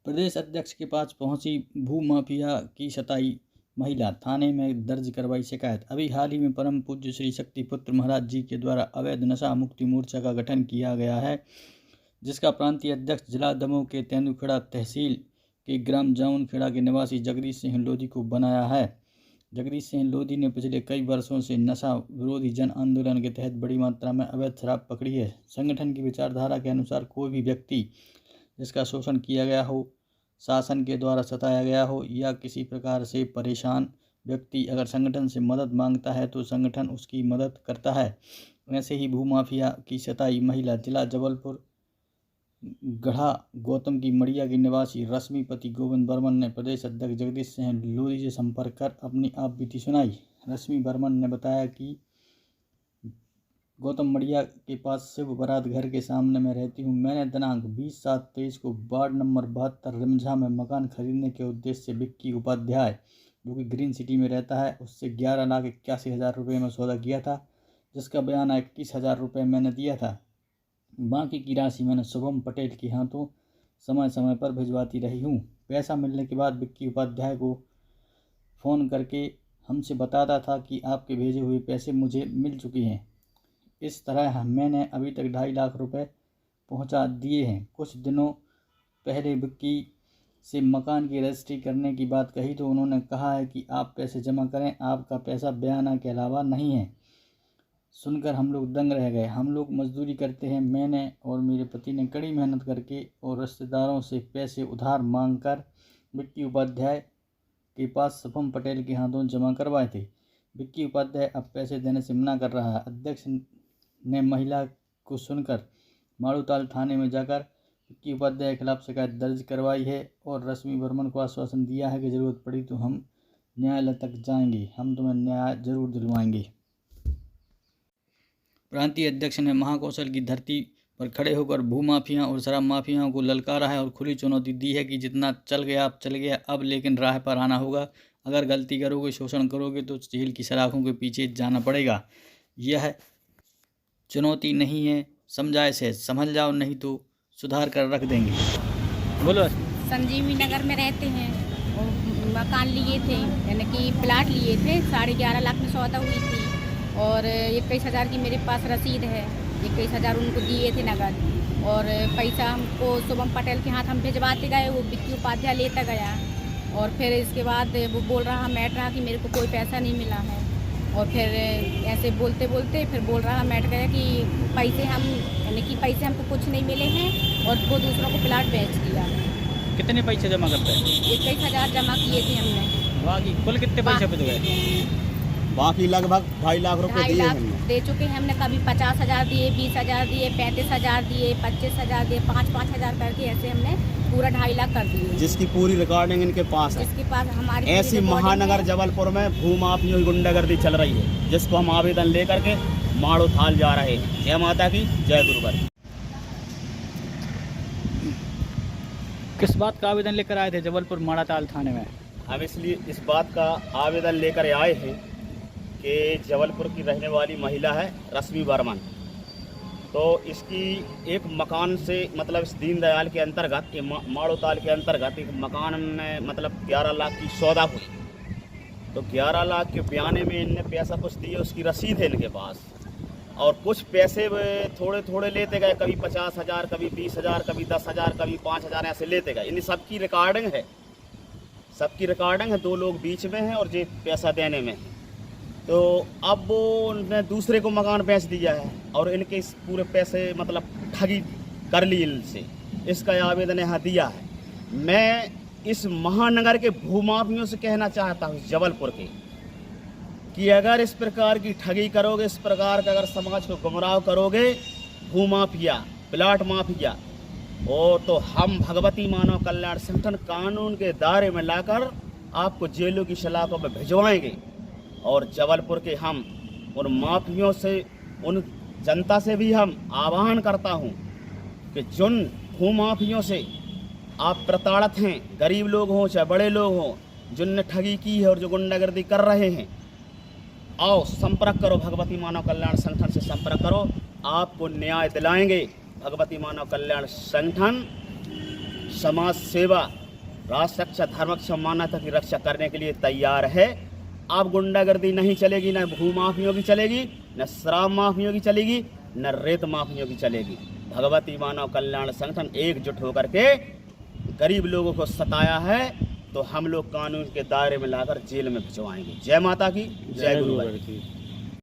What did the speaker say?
प्रदेश अध्यक्ष के पास पहुंची भूमाफिया की सताई महिला, थाने में दर्ज करवाई शिकायत। अभी हाल ही में परम पूज्य श्री शक्तिपुत्र महाराज जी के द्वारा अवैध नशा मुक्ति मोर्चा का गठन किया गया है, जिसका प्रांतीय अध्यक्ष जिला दमोह के तेंदुखेड़ा तहसील के ग्राम जामुनखेड़ा के निवासी जगदीश सिंह लोधी को बनाया है। जगदीश सिंह लोधी ने पिछले कई वर्षों से नशा विरोधी जन आंदोलन के तहत बड़ी मात्रा में अवैध शराब पकड़ी है। संगठन की विचारधारा के अनुसार कोई भी व्यक्ति जिसका शोषण किया गया हो, शासन के द्वारा सताया गया हो या किसी प्रकार से परेशान व्यक्ति अगर संगठन से मदद मांगता है तो संगठन उसकी मदद करता है। ऐसे ही भूमाफिया की सताई महिला जिला जबलपुर गढ़ा गौतम की मड़िया की निवासी रश्मिपति गोविंद बर्मन ने प्रदेश अध्यक्ष जगदीश सिंह लोधी से संपर्क कर अपनी आप बीती सुनाई। रश्मि बर्मन ने बताया कि गौतम मड़िया के पास शिव बारात घर के सामने में रहती हूँ। मैंने दिनांक 20/7/23 को वार्ड नंबर 72 रिमझा में मकान खरीदने के उद्देश्य से विक्की उपाध्याय, जो कि ग्रीन सिटी में रहता है, उससे 11,81,000 रुपये में सौदा किया था, जिसका बयाना 21,000 रुपये मैंने दिया था। बाकी की राशि मैंने शुभम पटेल के हाथों समय समय पर भिजवाती रही हूँ। पैसा मिलने के बाद विक्की उपाध्याय को फ़ोन करके हमसे बताता था कि आपके भेजे हुए पैसे मुझे मिल चुके हैं। इस तरह मैंने अभी तक 2.5 लाख रुपए पहुंचा दिए हैं। कुछ दिनों पहले विक्की से मकान की रजिस्ट्री करने की बात कही तो उन्होंने कहा है कि आप पैसे जमा करें, आपका पैसा बयाना के अलावा नहीं है। सुनकर हम लोग दंग रह गए। हम लोग मजदूरी करते हैं। मैंने और मेरे पति ने कड़ी मेहनत करके और रिश्तेदारों से पैसे उधार मांगकर विक्की उपाध्याय के पास शुभम पटेल के हाथों जमा करवाए थे। विक्की उपाध्याय अब पैसे देने से मना कर रहा है। अध्यक्ष ने महिला को सुनकर माड़ूताल थाने में जाकर विक्की उपाध्याय के खिलाफ शिकायत दर्ज करवाई है और रश्मि बर्मन को आश्वासन दिया है कि जरूरत पड़ी तो हम न्यायालय तक जाएंगे, हम तुम्हें न्याय जरूर दिलवाएंगे। प्रांतीय अध्यक्ष ने महाकौशल की धरती पर खड़े होकर भूमाफिया और शराब माफियाओं को ललकारा है और खुली चुनौती दी है कि जितना चल गया अब चल गया, अब लेकिन राह पर आना होगा। अगर गलती करोगे, शोषण करोगे तो जेल की सलाखों के पीछे जाना पड़ेगा। यह चुनौती नहीं है, समझाए से समझ जाओ, नहीं तो सुधार कर रख देंगे। बोलो। संजीवनी नगर में रहते हैं और मकान लिए थे, यानी कि प्लाट लिए थे। 11.5 लाख में सौदा हुई थी और 21,000 की मेरे पास रसीद है। 21,000 उनको दिए थे नगद और पैसा हमको शुभम पटेल के हाथ हम भिजवाते गए, वो विक्की उपाध्याय लेता गया और फिर इसके बाद वो बोल रहा मैट रहा कि मेरे को कोई पैसा नहीं मिला है और फिर ऐसे बोलते बोलते फिर बोल रहा मैट गया कि पैसे हम, यानी कि पैसे हमको कुछ नहीं मिले हैं और वो दूसरों को प्लाट बेच दिया। कितने पैसे जमा करते हैं? 21,000 जमा किए थे हमने। बाकी कुल कितने पैसे बच गए? बाकी लगभग 2.5 लाख रुपए दिए हमने। दे चुके हैं हमने। कभी 50,000 दिए, 20,000 दिए, 35,000 दिए, 25,000 दिए, 5,000 करके ऐसे हमने पूरा 2.5 लाख कर दिए, जिसकी पूरी रिकॉर्डिंग इनके पास है। जिसके पास हमारी ऐसी महानगर जबलपुर में भूमाफिया की गुंडागर्दी चल रही है, जिसको हम आवेदन लेकर के माड़ूताल जा रहे हैं। जय माता की, जय गुरुवर। किस बात का आवेदन लेकर आए थे जबलपुर माड़ूताल थाने में? हम इसलिए इस बात का आवेदन लेकर आए हैं कि जबलपुर की रहने वाली महिला है रश्मि बर्मन, तो इसकी एक मकान से मतलब इस दीनदयाल के अंतर्गत, माड़ूताल के अंतर्गत एक मकान में मतलब 11 लाख की सौदा हुई। तो 11 लाख के बयाने में इनने पैसा कुछ दिए, उसकी रसीद है इनके पास और कुछ पैसे थोड़े थोड़े लेते गए, कभी 50,000, कभी 20,000, कभी 10,000, कभी 5,000 ऐसे लेते गए। इन सबकी रिकॉर्डिंग है, सबकी रिकॉर्डिंग है। 2 लोग बीच में हैं और ये पैसा देने में है। तो अब वो उन्होंने दूसरे को मकान बेच दिया है और इनके इस पूरे पैसे मतलब ठगी कर ली इनसे। इसका आवेदन यहाँ दिया है। मैं इस महानगर के भूमाफियों से कहना चाहता हूँ जबलपुर के कि अगर इस प्रकार की ठगी करोगे, इस प्रकार का अगर समाज को गुमराह करोगे, भूमाफिया, प्लाट माफिया, और तो हम भगवती मानव कल्याण संगठन कानून के दायरे में लाकर आपको जेलों की सलाखों में भिजवाएंगे। और जबलपुर के हम उन माफियों से, उन जनता से भी हम आह्वान करता हूं कि जिन भूमाफियों से आप प्रताड़ित हैं, गरीब लोग हों चाहे बड़े लोग हों, जिनने ठगी की है और जो गुंडागर्दी कर रहे हैं, आओ संपर्क करो, भगवती मानव कल्याण संगठन से संपर्क करो, आपको न्याय दिलाएंगे। भगवती मानव कल्याण संगठन समाज सेवा, राष्ट्र रक्षा, धर्म रक्षा, मानवता की रक्षा करने के लिए तैयार है। अब गुंडागर्दी नहीं चलेगी, न भूमाफियों की चलेगी, न शराब माफियों की चलेगी, न रेत माफियों की चलेगी। भगवती मानव कल्याण संगठन एकजुट होकर के गरीब लोगों को सताया है तो हम लोग कानून के दायरे में लाकर जेल में भिजवाएंगे। जय माता की, जय गुरु।